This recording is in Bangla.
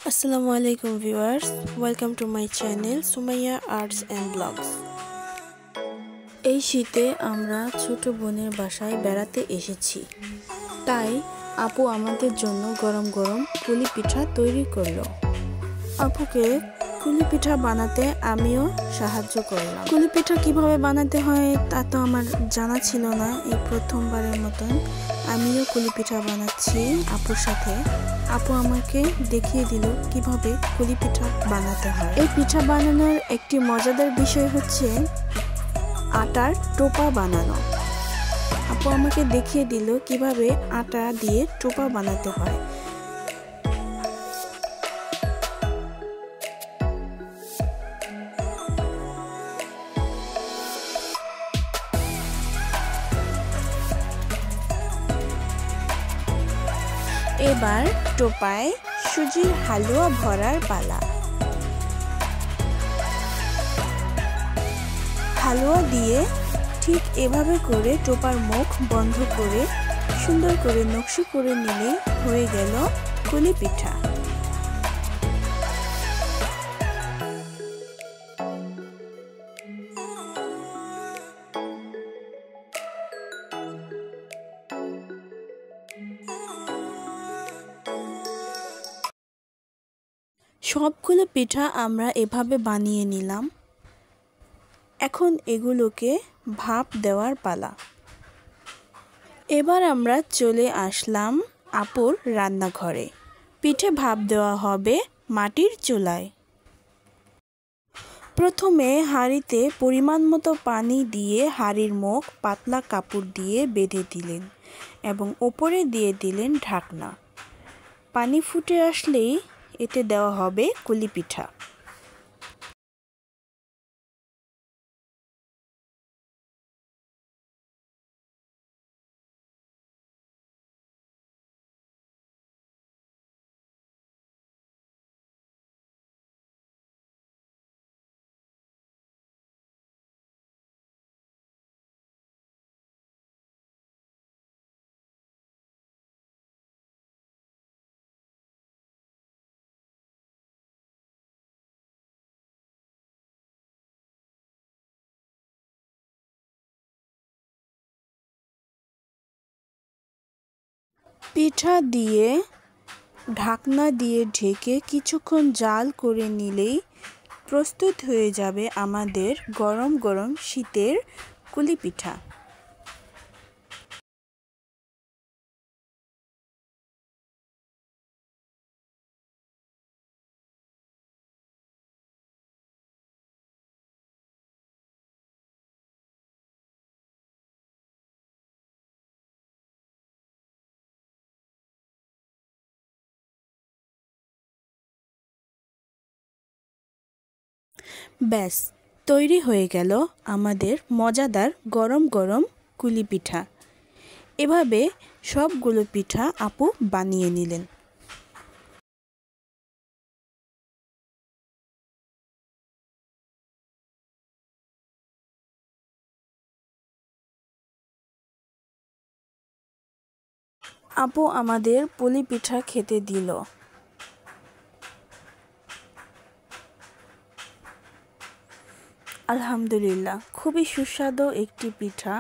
আসসালামু আলাইকুম viewers, welcome to my channel Sumaiya arts and blogs. এই শীতে আমরা ছোট বোনের বাসায় বেড়াতে এসেছি, তাই আপু আমাদের জন্য গরম গরম পুলি পিঠা তৈরি করলো। আপুকে কুলি পিঠা বানাতে আমিও সাহায্য করলাম। কুলি পিঠা কিভাবে বানাতে হয় তা তো আমার জানা ছিল না। এই প্রথমবারের মতন আমিও কুলি পিঠা বানাচ্ছি আপুর সাথে। আপু আমাকে দেখিয়ে দিল কিভাবে কুলি পিঠা বানাতে হয়। এই পিঠা বানানোর একটি মজাদার বিষয় হচ্ছে আটার টোপা বানানো। আপু আমাকে দেখিয়ে দিল কিভাবে আটা দিয়ে টোপা বানাতে হয়। এবার টোপায় সুজির হালুয়া ভরার পালা। হালুয়া দিয়ে ঠিক এভাবে করে টোপার মুখ বন্ধ করে সুন্দর করে নকশি করে নিলে হয়ে গেল কুলি পিঠা। সবগুলো পিঠা আমরা এভাবে বানিয়ে নিলাম। এখন এগুলোকে ভাপ দেওয়ার পালা। এবার আমরা চলে আসলাম আপুর রান্নাঘরে। পিঠে ভাপ দেওয়া হবে মাটির চুলায়। প্রথমে হাঁড়িতে পরিমাণ মতো পানি দিয়ে হাঁড়ির মুখ পাতলা কাপড় দিয়ে বেঁধে দিলেন এবং ওপরে দিয়ে দিলেন ঢাকনা। পানি ফুটে আসলেই এতে দেওয়া হবে কুলি পিঠা। পিঠা দিয়ে ঢাকনা দিয়ে ঢেকে কিছুক্ষণ জাল করে নিলেই প্রস্তুত হয়ে যাবে আমাদের গরম গরম শীতের কুলি পিঠা। ব্যাস তৈরি হয়ে গেল আমাদের মজাদার গরম গরম কুলি পিঠা। এভাবে সবগুলো পিঠা আপু বানিয়ে নিলেন। আপু আমাদের পুলি পিঠা খেতে দিল। আলহামদুলিল্লাহ, খুবই সুস্বাদু একটি পিঠা।